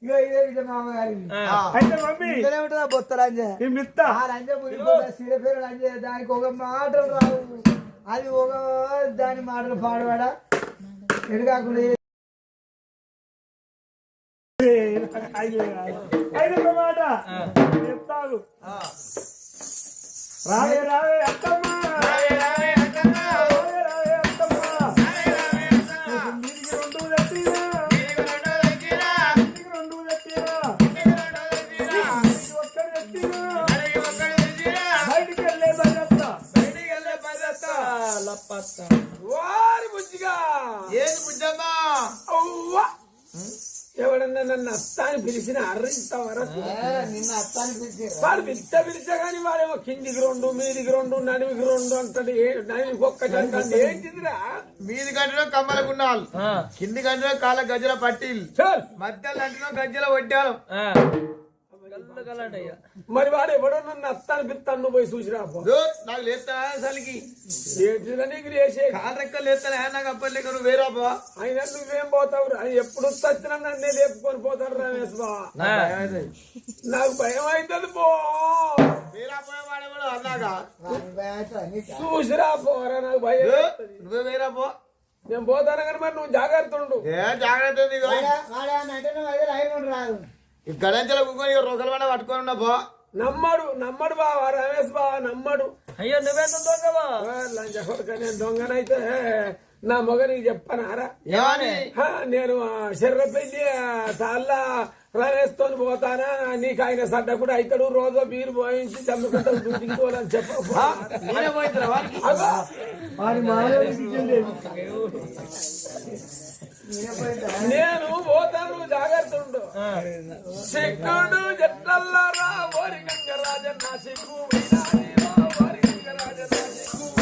ఇక ఇదే విజయ మామగారి అయితే మమ్మీ ఉంటుందా బొత్త లంజ ఆ లంజ సీర పేరు లంజ దానికి ఒక మాటలు రావు అది ఒక దాని మాటలు పాడవాడా ఎడుగాకుండా అయితే మాట చెప్తాను రావే రావే అత్తమ్మ ఎవడన్నా నన్ను అత్తాని పిలిచిన అర్రింత వరకు నిన్న అత్తాన్ని పిలిచారు వాడు పిలిచా కానీ వాడేమో కిందికి రెండు మీదికి రెండు నడిమికి రెండు అంటాడు నడిమికి ఒక్కటి అంటాడు ఏంటిదిరా మీది గంటలో కమ్మల గుండాలు కింది గంటలో కాళ్ళ గజ్జల పట్టీలు మధ్యలో గంటలో గజ్జల వడ్డాలు మరి వాడు ఎవడో నన్ను అత్తాని పిలుతాను పోయి చూసిరా నాకు లేస్తా అసలుకి ఏంటిదా నీకు లేసే కాళ్ళెక్కలు లేస్తా నాకు అప్పట్లేక నువ్వు వేరాబా అయినా నువ్వేం పోతావు ఎప్పుడు వచ్చినా నన్నే లేపుకొని పోతాడు రమేష్ బా నాకు భయం అవుతుంది పో వేరా పోయేవాడేవాడు అన్నాగా చూసిరా పోరా నాకు భయం నువ్వే వేరా పో నేను పోతాను కానీ మరి నువ్వు జాగ్రత్త ఉండు ఏ జాగ్రత్త రాదు ఈ గడంచెల కుక్కని రొకల పడ పట్టుకొని ఉన్నా పో నమ్మడు బావా రమేష్ బావా నమ్మడు అయ్యో నువ్వేంత దొంగవా లంచ కొడుక నేను దొంగనైతే నా మొగ నీకు చెప్పనారా ఏమని నేను శర్ర పెళ్లి తాళ్ళ రమేష్ తోని పోతానా నీకు ఆయన సడ్డ కూడా అవుతాడు రోజు బీరు పోయించి చమ్ముకుంటాడు డ్యూటీకి పోవాలని నేనే పోయిద్దురా నేను పోతాను జాగ్రత్త ఉండు సిగ్గుడు జట్లల్లారా ఓరి గంగరాజన్న సిగ్గు ఓరి గంగరాజన్న సిగ్గు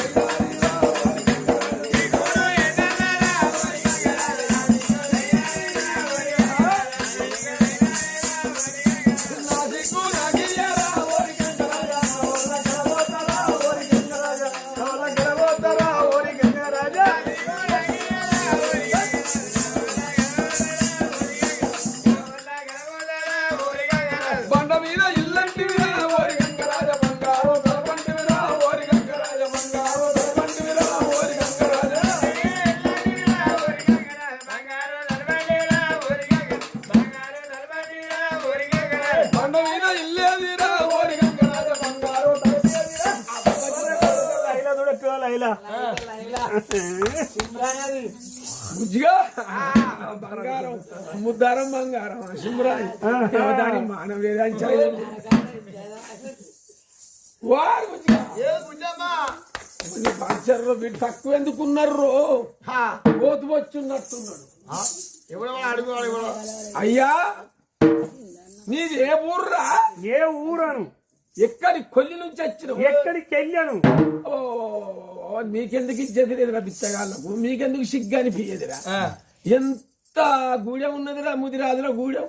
బంగారం ముద్దారం బంగారం శుభ్రాయి దాని మానవ పంచర్లో వీటి తక్కువ ఎందుకున్నారు పోతు వచ్చున్నట్టున్నాడు అయ్యా నీది ఏ ఊర్రా ఏ ఊరను ఎక్కడి కొల్లి నుంచి వచ్చిన ఎక్కడికి వెళ్ళాను మీకెందుకు ఇచ్చేది లేదురా బిచ్చగాళ్ళకు మీకెందుకు సిగ్గు అనిపించేదిరా ఎంత గూడెం ఉన్నదిరా ముదిరాజుల గూడెం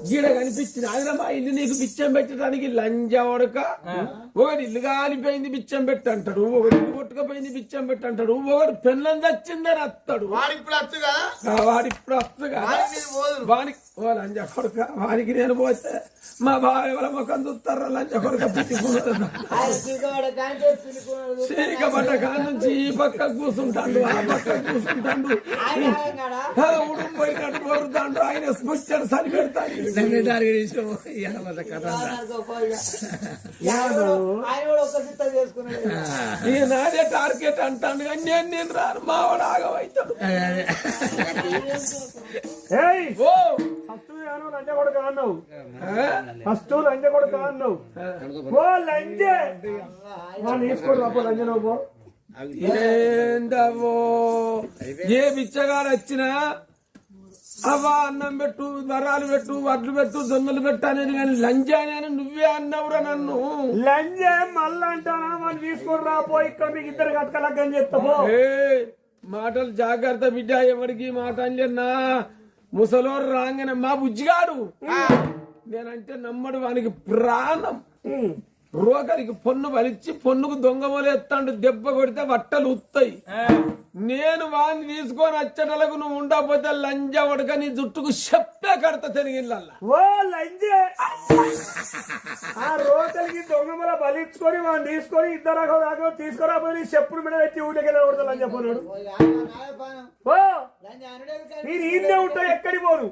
గీడ కనిపించింది అదిరా మా ఇల్లు నీకు బిచ్చం పెట్టడానికి లంజా వడక ఒకటి ఇల్లు కాలిపోయింది బిచ్చం పెట్టంటాడు ఒకటి ఇల్లు కొట్టుకపోయింది బిచ్చం పెట్టంటాడు ఒకటి పెళ్ళం చచ్చిందని అత్తాడు వాడిప్పుడు వచ్చు కదా వాడిప్పుడు వస్తు కదా వానికి ఓ లంజా కొడుక వానికి నేను పోతే మా బావ ఎవరి ముఖం చూస్తారా లంజా కొడుక పట్ట కాడ నుంచి ఈ పక్క కూర్చుంటాడు ఆ పక్క కూర్చుంటాడు ఉడుంపోయినట్టు కోరుతాడు ఆయన స్ముచ్చాడు సరి పెడతాడు నాదే టార్గెట్ అంటాను కానీ నేను రాను మావాడు ఆగమవుతాడు లంజ కొడుకు అన్నావు ఫస్ట్ లంజ కొడుకు అన్నావు ఓ లంజే వాళ్ళు తీసుకోడు అప్పుడు లంజ నువ్వు ఏందవో ఏ బిచ్చగాడు వచ్చినా అవ్వా అన్నం పెట్టు వరాలు పెట్టు వడ్లు పెట్టు దొంగలు పెట్టు అనేది కానీ లంజా అని నువ్వే అన్నవురా నన్ను లంజే మళ్ళా అంటానా మనం తీసుకొని రాపో ఇక్కడ మీకు ఇద్దరు కట్టకలగ్గని చెప్తావు మాటలు జాగ్రత్త బిడ్డ ఎవరికి మాట అన్నా ముసలోరు రాగానే మా బుజ్జిగాడు నేనంటే నమ్మడు వానికి ప్రాణం రోగలికి పొన్ను వలిచి పొన్నుకు దొంగ మొలేస్తాడు దెబ్బ కొడితే బట్టలు ఉత్తాయి. నేను వాడిని తీసుకొని వచ్చేటలకు నువ్వు ఉండకపోతే లంజా ఉడక నీ జుట్టుకు చెప్పే కడతా తిరిగిళ్ళల్లా. ఓ లంజే ఆ రోతలకి దొంగమల బలిచ్చుకొని వాడిని తీసుకొని ఇద్దరు తీసుకురాబోయి చెప్పులు మీద పెట్టి ఊళ్ళకి కొడతా లంజ పోనాడు. ఓ మీరు ఈయనే ఉంటాయి ఎక్కడికి పోరు.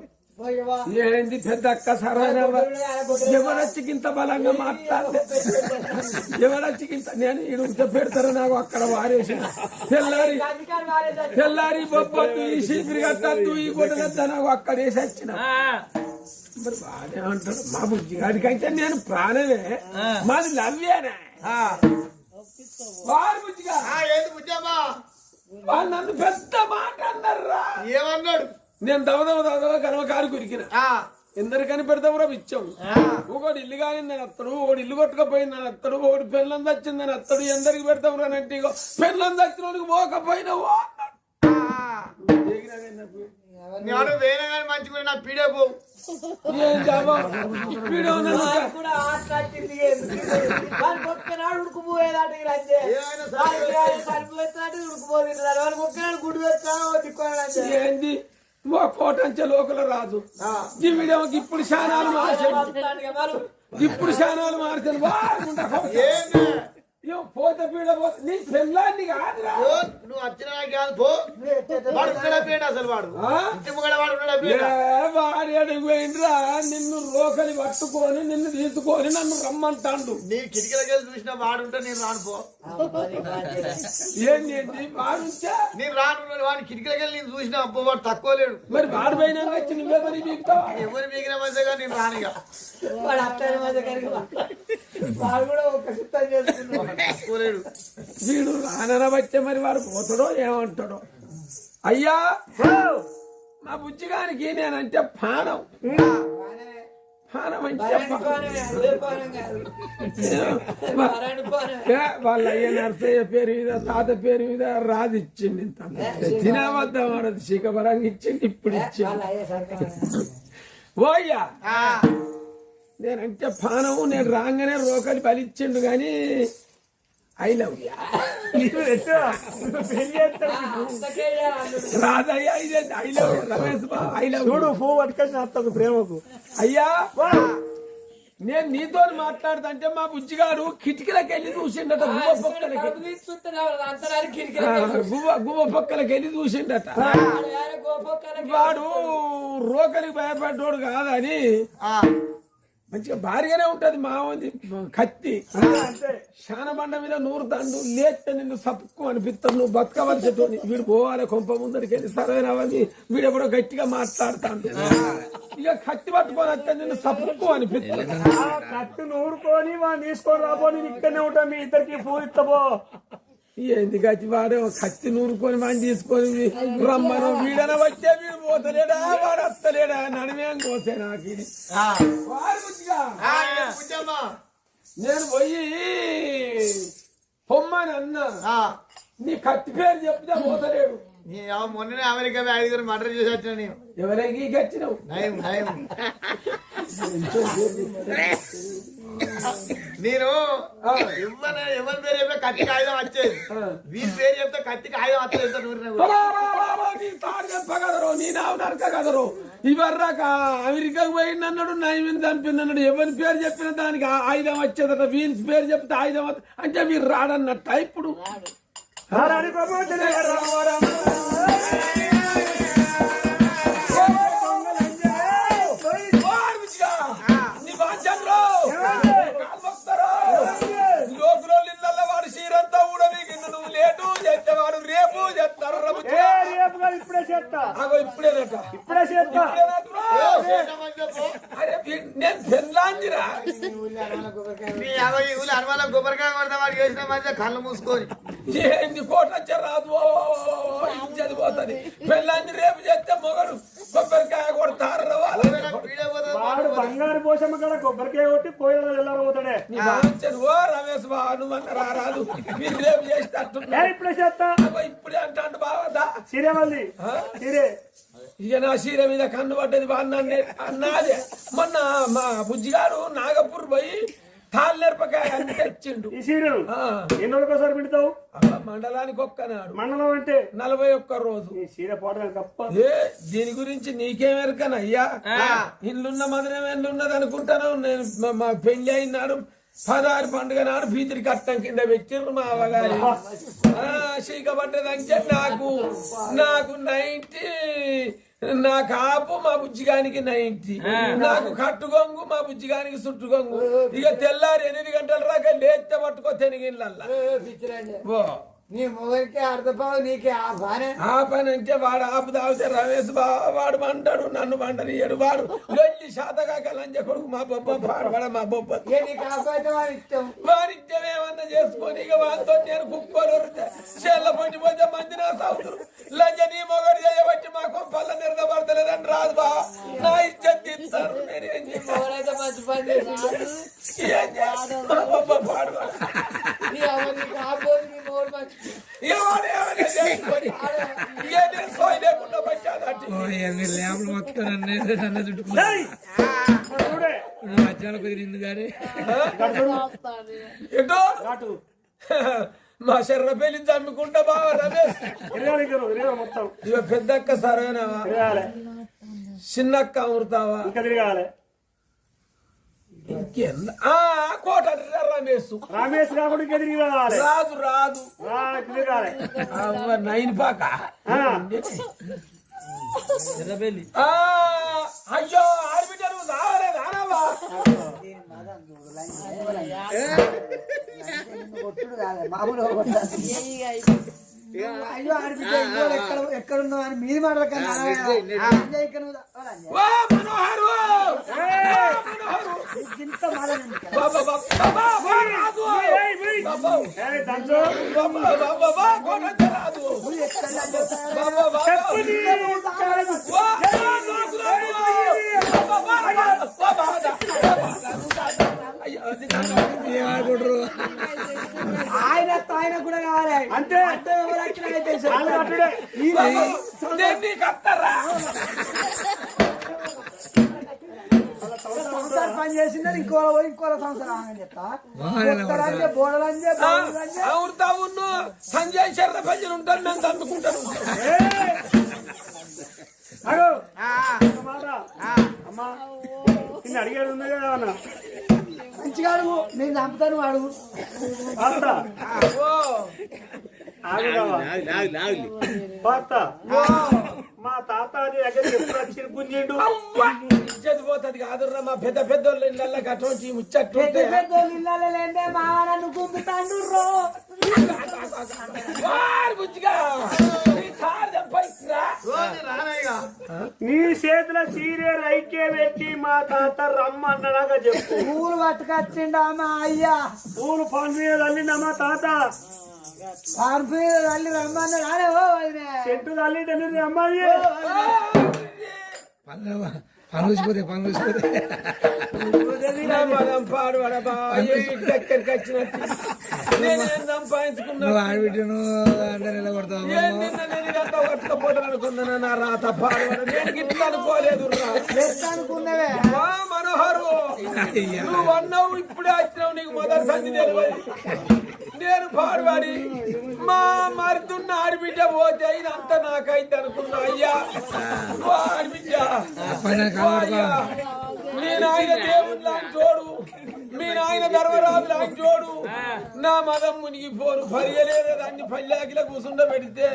ఏంది పెద్ద అక్క సరైన ఎవరొచ్చికి ఇంత బలంగా మాట్లాడితే ఎవరొచ్చికి ఇంత నేను ఇడుంటే పెడతారు నాకు అక్కడ వారేసి తెల్లారి బొబ్బొద్దు ఈ శీపిరి కట్టద్దు ఈ గొడవద్దు నాకు అక్కడ వేసి వచ్చిన మరి బాగానే అంటాడు. మా బుజ్జిగాడికి అయితే నేను ప్రాణమే మాది నవ్వేనే వారు బుజ్జిగా వాళ్ళు నన్ను పెద్ద మాట అన్నారా. ఏమన్నాడు? నేను దవదవ కనవకారు కురికిన ఎందరు కనిపెడతావురా ఇచ్చాం. ఒకటి ఇల్లు కానీ నేను అత్తడు, ఒకటి ఇల్లు కొట్టుకపోయింది నేను అత్తడు, ఒకటి పెళ్ళం తెచ్చింది నేను అత్తడు. ఎందరికి పెడతావు రానంటే పెళ్ళం తెచ్చినోడికి పోకపోయినావు వేరే కానీ మంచిగా నా పీడే పో ఏంది కోటంచే లోకల రాజు జీవిడేమో ఇప్పుడు శానాలు మార్చాడు. ఇప్పుడు శానాలు మార్చాను పోతే పీడ పోతే నీ పెళ్ళాన్ని కాదురా. నువ్వు వచ్చిన కాదు పో. వాడు పీడ అసలు వాడు వాడి అడుగు పోయిండ్రా. నిన్ను రోకలి పట్టుకొని నిన్ను తీసుకొని నన్ను రమ్మంటాడు. నీ కిటికీలకి వెళ్ళి చూసిన వాడుంటే నేను రాను పో. ఏంటి వాడుంచా నేను రాను. వాడిని కిటికీలకి వెళ్ళి నేను చూసిన అబ్బో వాడు తక్కువ లేడు. మరి వాడు పైన వచ్చి నువ్వే మరి బీగుతావా? ఎవరు బీగిన మధ్యగా నేను రానిగా తక్కువలేడు. వీడు రానన వచ్చే మరి వాడు పోతాడో ఏమంటాడో. అయ్యా మా బుజ్జిగానికి నేనంటే పానం అంటే వాళ్ళ అయ్య నర్సయ్య పేరు మీద తాత పేరు మీద రాజు ఇచ్చింది. ఇంత తినవద్దా వాడది శీకపరంగా ఇచ్చింది. ఇప్పుడు ఇచ్చింది. ఓ అయ్యా నేనంటే పానము. నేను రాగానే రోకలి బలిచ్చిండు గాని I love Rajaiah I love Ramesh Babu I love చూడు పూ పట్టుకొని ప్రేమకు. అయ్యా నేను నీతో మాట్లాడుతుంటే మా బుజ్జిగాడు కిటికీలకి వెళ్ళి చూసిండట. గువ్వ పక్కలకి వెళ్ళి చూసిండట. వాడు రోకలికి భయపడ్డోడు కాదని మంచిగా భారీగానే ఉంటది మావంది కత్తి. శానబండ మీద నూరు దండు లేస్తే నిన్ను సప్పుకు అనిపిస్తాను. నువ్వు బతకవలసేటోని. వీడు పోవాలి కొంప ముందరికి వెళ్ళి సరైన అవన్నీ వీడు ఎప్పుడో గట్టిగా మాట్లాడతాను. ఇక కత్తి పట్టుకొని వస్తే నిన్ను సప్పుకు అనిపిస్తాను. కత్తి నూరుకొని వాడిని తీసుకొని రాబోని ఇక్కడనే ఉంటాం. మీ ఇద్దరికి పూరిస్తాబో. ఏంది గచ్చి వాడే కత్తి నూరుకొని వాడిని తీసుకొని రమ్మను. వీడన వచ్చే వీడు పోతలేడా వాడు వస్తలేడా నడిమేం కోసే నాకు ఇది. నేను పోయి పొమ్మని అన్నా. నీ కత్తి పేరు చెప్తే పోతలేడు. మొన్ననే అమెరికా 5 మర్డర్ చేసి వచ్చిన నేను. ఎవరికి గచ్చినావు? నేను ఎవరి పేరు చెప్తే కత్తికి ఆయుధం వచ్చేది. వీరి పేరు చెప్తే కత్తికి ఆయుధం వచ్చేది. కదరు నీ నావు నరక కదరు. ఇవర్రాక అమెరికాకు పోయింది అన్నాడు, నైమిని చంపింది అన్నాడు. ఎవరి పేరు చెప్పిన దానికి ఆయుధం వచ్చేదట. వీరి పేరు చెప్తే ఆయుధం అంటే మీరు రాడన్నట్ట. ఇప్పుడు వాడు సీరంతా ఊడబీకిండు. నువ్వు లేటు చేస్తే వాడు రేపు చేస్తారు. ఇప్పుడే చేస్తా. ఇప్పుడే చేస్తా. నేను పెళ్ళాంజిరా. హనుమాన్ కొబ్బరికాయ కొడతా వాడు చేసిన మధ్య కళ్ళు మూసుకొని ఏంది కోట రాదు చదిపోతుంది. పెళ్ళాంజి రేపు చేస్తే మొగడు కొబ్బరికాయ కొడతారు. వాడు బంగారు పోషమ్మ కూడా కొబ్బరికాయ కొట్టి పోయిన వెళ్ళకపోతాడే. ఓ రమేష్ బాబు రారాదు. మీరు రేపు చేసేటట్టు ఇప్పుడే చేస్తా. ఇప్పుడే అంటాడు బావదా సీరే మళ్ళీ సీరే. ఇక నా సీర మీద కన్ను పడ్డది. అన్నాదే మొన్న మా బుజ్జిగాడు నాగపూర్ పోయి తాళ్ళు నేర్పకాయ అని తెచ్చిండు. ఈ సీరియల్ ఎన్ని రోజులకోసారి పిండుతావు? మండలానికి ఒక్కనాడు. మండలం అంటే 41 రోజు. ఈ సీర పోవడం తప్ప. దీని గురించి నీకేమెరకనయ్యా? ఇల్లున్న మధురం ఎల్లున్నది అనుకుంటాను. నేను మా పెళ్లి అయినాడు 16 పండుగ నాడు భీతిరి కట్టం కింద పెట్టిర్రు మా అవగారి. చీకబడ్డదంటే నాకు 90, నా కాపు మా బుజ్జిగానికి 90, నాకు కట్టుగొంగు మా బుజ్జిగానికి చుట్టుగొంగు. ఇక తెల్లారి 8 గంటల రాక లేస్తే పట్టుకో తెనిగిళ్ళల్లా. నీ మొగలికి అర్ధపావు నీకే ఆ పని అంటే వాడు ఆపు తాగితే రమేష్ వాడు మంటాడు, నన్ను మంటనియ్యాడు. వాడు వెళ్ళి శాతకాక లంజ కొడుకు మా బొబ్బ పాడబడ మా బొబ్బ వారిష్టం ఏమన్నా చేసుకొని ఇక వాళ్ళతో నేను కుక్కోలు చెల్ల పట్టిపోతే మంది నా సౌతురు లంజ నీ మొగడు చేయబట్టి మా కొంపల్ల నిరదపడతలేదని రాదు బా నా ఇజ్జత్ ఇస్తారు. నేనేం మా బొబ్బ పాడబడ కుదిరింది కానీ మా శర్ర పెళ్లి చమ్ముకుంటా బాగా రమేష్. ఇక పెద్దక్క సరేనావా? చిన్నక్క అమృతావా? కోట రమేష్ కాకుండా రాదు 9 పాక. అయ్యో ఆడబిడ్డ నువ్వు రావలేదు రావా? అయ్యో ఆడబిడ్డ ఎక్కడున్నావు అని మీది మాట్లాడకన్నా ఆయన కూడా కావాలి అంటే సంవత్సరం పని చేసిందా ఇంకో సంవత్సరం అని చెప్తా. సంజయ్ శర్ర భజన ఉంటాను నేను అందుకుంటాను. అమ్మా అడిగేది ఉంది కదా అన్న, మంచిగా అడుగు, నేను చంపుతాను అడుగు. మా తాత ఎప్పుడు వచ్చి గుంజిండు పోతుంది కాదుర్రా. మా పెద్ద పెద్దోళ్ళు ఇళ్ళ కట్టి ముచ్చట్టు పెద్దోళ్ళు ఇళ్ళ లేదే మా నన్ను గుంపుతాండు. నీ చేతుల సీరియల్ ఐకే పెట్టి మా తాత రమ్మన్నాగా చెప్పు. పూలు పట్టుకొచ్చిండా మా అయ్యా? పూలు పండు మీద అల్లిందా మా తాత? పంపు మీద తల్లి రమ్మన్నాడు. చెట్టు తల్లి అమ్మాయి పనుసిపోతే పాడువాడ దగ్గరికి వచ్చినట్టు సంపాదించుకున్నా ఆడబిడ్డను నిలబడతావు అనుకున్నాను. నా రాత పాడువాడ నేను గిట్ల అనుకోలేదు. అనుకున్నవే మనోహరు నువ్వు అన్నావు ఇప్పుడే వచ్చినావు. నీకు మొదటి సంధి తెలియదు. నేను పాడువాడి మా మరుతున్న ఆడబిడ్డ పోతే ఇదంతా నాకైతే అనుకున్నా. అయ్యా ఆడబిడ్డ మీ నాయన దేవుడు లాంటి తోడు, మీ నాయన ధర్మరాజు లాంటి తోడు. నా మదం మునిగిపోరు పరియలేదు. అన్ని పల్లెకిలా కూసుండ పెడితే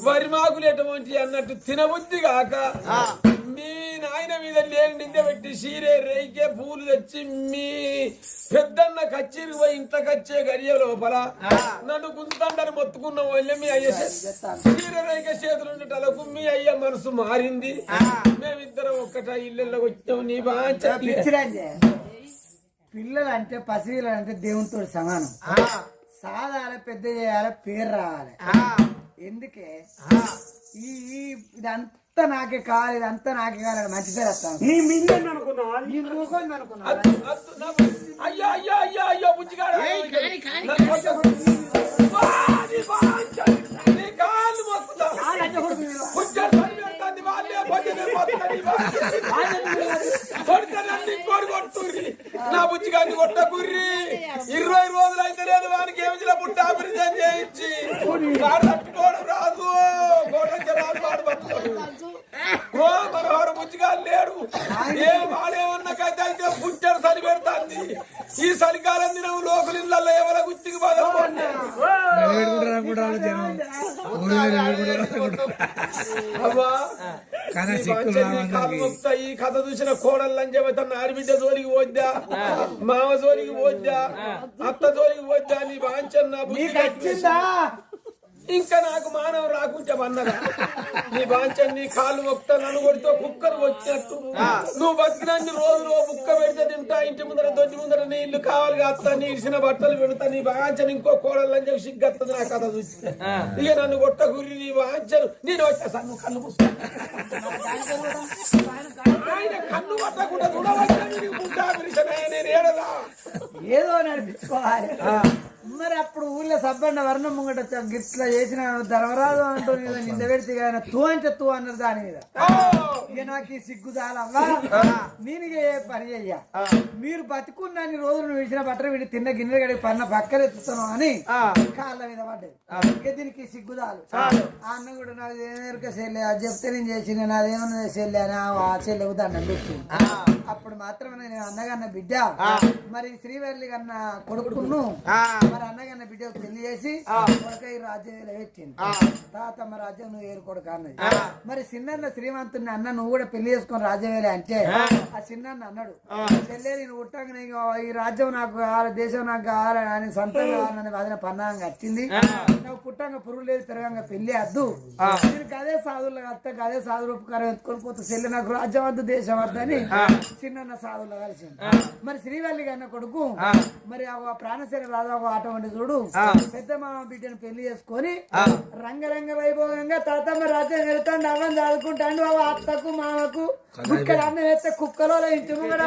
వరిమాకులు ఎటువంటి అన్నట్టు తినబుద్ధి కాక మీ నాయన మీద లేని నింద పెట్టి సీరే రేయికే పూలు తెచ్చి మీ పెద్దన్న కచ్చేరికి పోయి ఇంట్లోకి వచ్చే గడియ లోపల నన్ను గుంతండని మొత్తుకున్న వాళ్ళే మీ అయ్య సీరే రేయికే చేతులు ఉండేటలకు మీ అయ్య మనసు మారింది. మేమిద్దరం ఒక్కట ఇళ్ళకి వచ్చాము. నీ బాగా పిల్లలు అంటే పసిపిల్లలు అంటే దేవునితో సమానం. సాధారణ పెద్ద చేయాలి, పేరు రావాలి. ఎందుకే ఇదంతా నాకే కావాలి, ఇదంతా నాకే కావాలి. మంచి పేరు వస్తాను. అయ్యో అయ్యో అయ్యో అయ్యో బుజ్జిగాడు నా బుజ్జిగాన్ని కొట్ట కుర్రీ అవ్వా కాలు మొక్తా ఈ కథ చూసిన కోడళ్ళని చెబుతా ఆడబిడ్డ జోలికి పోద్దా మామ జోలికి పోద్దా అత్త జోలికి పోద్దా నీ వాంచన్న బుద్ధి వచ్చిందా ఇంకా నాకు మానవ రాకుంటే అన్నగా నీ వాంచన్ నీ కాళ్ళు మొక్తా నన్ను కొడితో కుక్కను వచ్చినట్టు నువ్వు బతికినన్ని రోజులు కుక్క పెడితే తింటా ఇంటి ముందర దొడ్డి ముందర నీళ్లు కావాలి కాస్తా నీ ఇసిన బట్టలు పెడతా నీ వాంచన్ ఇంకో కోడలని చెప్పి సిగ్గత్తది నా కథ చూసి ఇక నన్ను కొట్ట గురి నీ వాంచను నేను వచ్చేసా నువ్వు కళ్ళు మూసుకో ఆయన కన్ను పట్టకుండా చూడవచ్చు నేను ఏడదా ఏదో నడిపించుకోవాలి మరి అప్పుడు ఊర్లో సబ్బన్న వర్ణం ముంగట గిట్లా చేసిన ధర్మరాజు అంటూ నింద పెడితే ఆయన తూ అంటే తూ అన్నారు దాని మీద ఇక నాకు ఈ సిగ్గు చాలవ్వా నేను ఇక ఏ పని చెయ్యా మీరు బతుకున్నాన్ని రోజులు నువ్వు ఇచ్చిన బట్టలు వీడి తిన్న గిన్నె గడికి పన్న పక్కన ఎత్తుతాను అని కాళ్ళ మీద పడ్డాయి ఇక దీనికి సిగ్గు చాలు ఆ అన్న కూడా నాకు ఏమేరుక చెల్లె అది చెప్తే నేను చేసిన నాదేమన్నా చెల్లె అని ఆ చెల్లెకు దండం పెట్టి అప్పుడు మాత్రమే నేను అన్నగన్న బిడ్డ మరి శ్రీవల్లి కన్నా కొడుకును మరి అన్నగన్న బిడ్డ పెళ్లి చేసి కొడుక ఈ రాజ్యం పెట్టింది తాతమ్మ రాజ్యం నువ్వు ఏరు కొడుకు అన్నది మరి చిన్న శ్రీమంతుని అన్న నువ్వు కూడా పెళ్లి చేసుకుని రాజ్యం వేలే అంటే ఆ చిన్న అన్నాడు చెల్లె నేను ఉట్టంగా ఈ రాజ్యం నాకు కావాలి దేశం నాకు కావాలి అని సొంతం కావాలని వదిన పన్నాంగా వచ్చింది నువ్వు పుట్టంగా పురుగు లేదు పెరగంగా పెళ్లి వద్దు నేను గదే సాధువులు వస్తా గదే సాధు రూపకారం ఎత్తుకొని పోతే చెల్లి నాకు రాజ్యం వద్దు దేశం వద్దని చిన్న సాధువులు కలిసింది మరి శ్రీవల్లి అన్న కొడుకు మరి ఆ ప్రాణశైలి రాజా అటువంటి చూడు పెద్ద మామ బిడ్డను పెళ్లి చేసుకొని రంగరంగ వైభవంగా తాతమ్మ రాజ్యం వెళ్తాడు అవ్వని చదువుకుంటాడు ఆ అత్తకు మామకు కుక్కలు అన్న వేస్తే కుక్కలో ఇంటి ముంగడ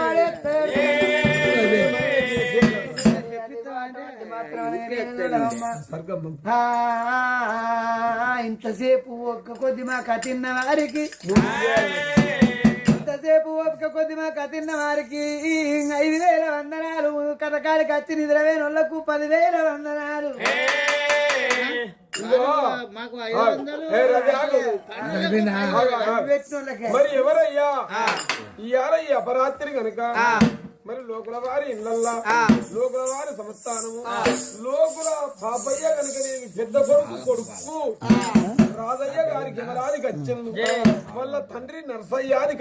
ఇంతసేపు ఒక్క కొద్ది మా కతిన్న వారికి ఇంతసేపు ఒక్క కొద్ది మా కతిన్న వారికి 5,000 వందనాలు కథకాడికి వచ్చి నిద్రవే నొల్లకు 10,000 వందనాలు మరి ఎవరయ్యా ఇయాలయ్యా అపరాత్రి కనుక మరి లోకుల వారి ఇళ్ళల్లా లోకుల వారి సంస్థానము లోకుల పాపయ్య కనుక నేను పెద్ద కొడుకు రాజయ్య గారికి ఎవరాది వచ్చింది వాళ్ళ తండ్రి నర్సయ్యాది